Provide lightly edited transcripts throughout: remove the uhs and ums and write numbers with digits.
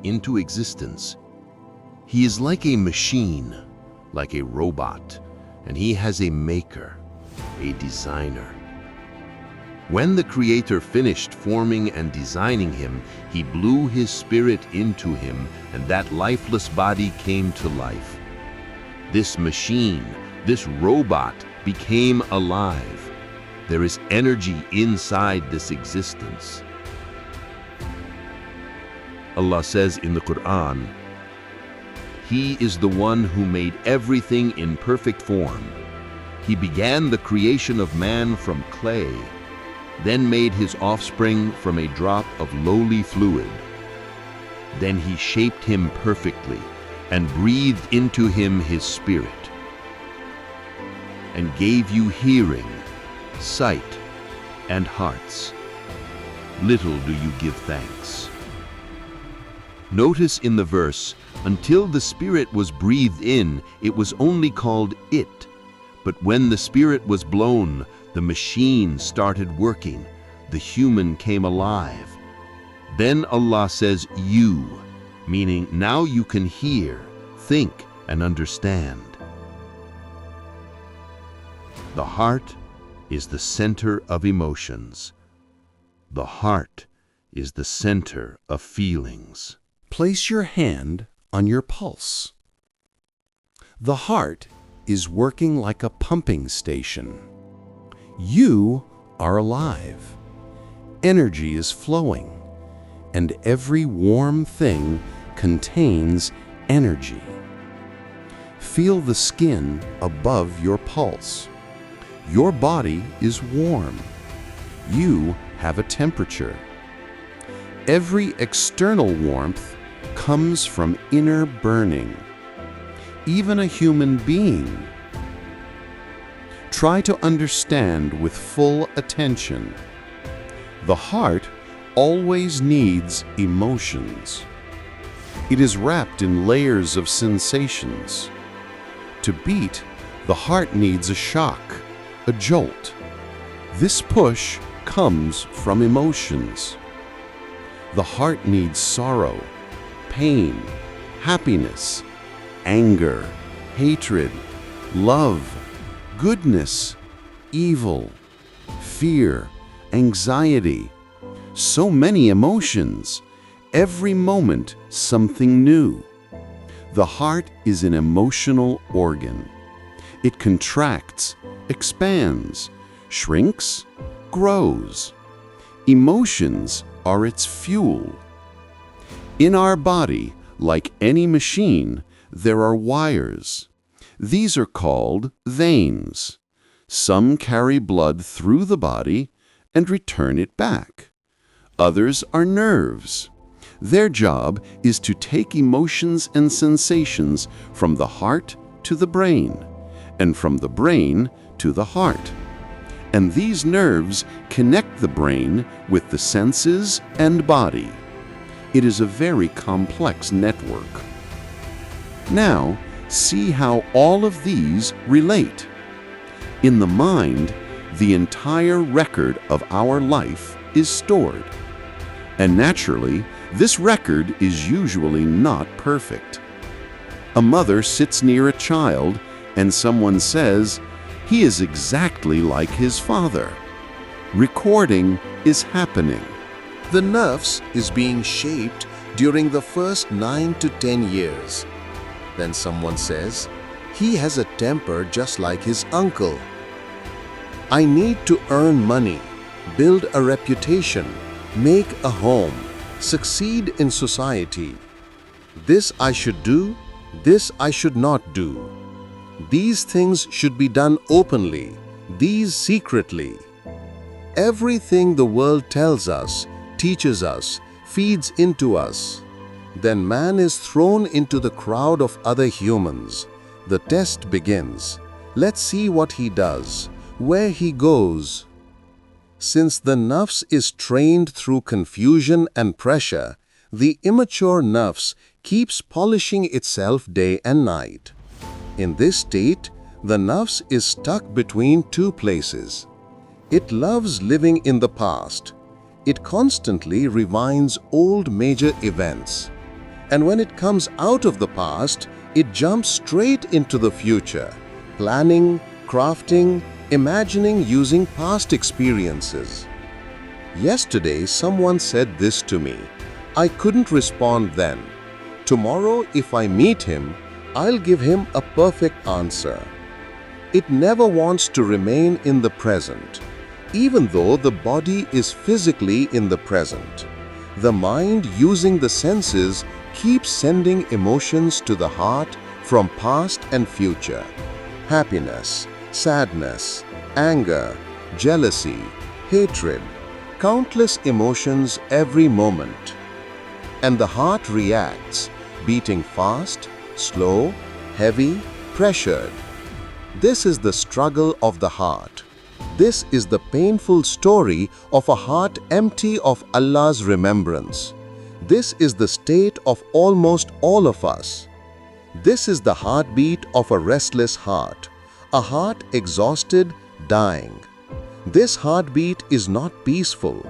into existence. He is like a machine, like a robot, and he has a maker, a designer. When the Creator finished forming and designing him, he blew his spirit into him, and that lifeless body came to life. This machine, this robot, became alive. There is energy inside this existence. Allah says in the Quran, "He is the one who made everything in perfect form. He began the creation of man from clay, then made his offspring from a drop of lowly fluid. Then he shaped him perfectly and breathed into him his spirit, and gave you hearing, sight, and hearts. Little do you give thanks." Notice in the verse, until the spirit was breathed in, it was only called it. But when the spirit was blown, the machine started working. The human came alive. Then Allah says, "you," meaning now you can hear, think, and understand. The heart is the center of emotions. The heart is the center of feelings. Place your hand on your pulse. The heart is working like a pumping station. You are alive. Energy is flowing, and every warm thing contains energy. Feel the skin above your pulse. Your body is warm. You have a temperature. Every external warmth comes from inner burning. Even a human being. Try to understand with full attention. The heart always needs emotions. It is wrapped in layers of sensations. To beat, the heart needs a shock, a jolt. This push comes from emotions. The heart needs sorrow, pain, happiness, anger, hatred, love, goodness, evil, fear, anxiety. So many emotions, every moment something new. The heart is an emotional organ. It contracts, expands, shrinks, grows. Emotions are its fuel. In our body, like any machine, there are wires. These are called veins. Some carry blood through the body and return it back. Others are nerves. Their job is to take emotions and sensations from the heart to the brain, and from the brain to the heart. And these nerves connect the brain with the senses and body. It is a very complex network. Now, see how all of these relate. In the mind, the entire record of our life is stored. And naturally, this record is usually not perfect. A mother sits near a child and someone says, "He is exactly like his father." Recording is happening. The Nafs is being shaped during the first 9 to 10 years. Then someone says, "He has a temper just like his uncle." I need to earn money, build a reputation, make a home, succeed in society. This I should do, this I should not do. These things should be done openly, these secretly. Everything the world tells us, teaches us, feeds into us. Then man is thrown into the crowd of other humans. The test begins. Let's see what he does, where he goes. Since the Nafs is trained through confusion and pressure, the immature Nafs keeps polishing itself day and night. In this state, the Nafs is stuck between two places. It loves living in the past. It constantly rewinds old major events. And when it comes out of the past, it jumps straight into the future, planning, crafting, imagining using past experiences. Yesterday, someone said this to me. I couldn't respond then. Tomorrow, if I meet him, I'll give him a perfect answer. It never wants to remain in the present, even though the body is physically in the present. The mind, using the senses, keeps sending emotions to the heart from past and future. Happiness, sadness, anger, jealousy, hatred, countless emotions every moment. And the heart reacts, beating fast, slow, heavy, pressured. This is the struggle of the heart. This is the painful story of a heart empty of Allah's remembrance. This is the state of almost all of us. This is the heartbeat of a restless heart, a heart exhausted, dying. This heartbeat is not peaceful.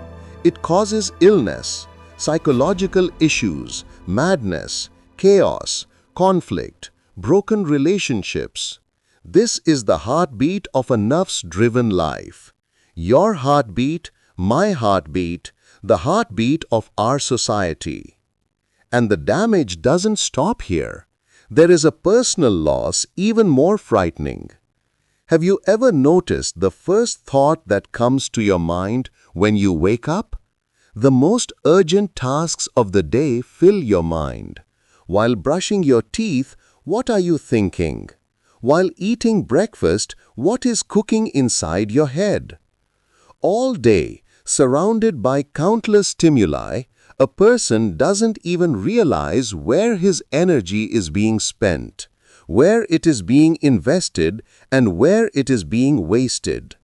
It causes illness, psychological issues, madness, chaos, conflict, broken relationships. This is the heartbeat of a Nafs-driven life. Your heartbeat, my heartbeat, the heartbeat of our society. And the damage doesn't stop here. There is a personal loss even more frightening. Have you ever noticed the first thought that comes to your mind when you wake up? The most urgent tasks of the day fill your mind. While brushing your teeth, what are you thinking? While eating breakfast, what is cooking inside your head? All day, surrounded by countless stimuli, a person doesn't even realize where his energy is being spent, where it is being invested, and where it is being wasted.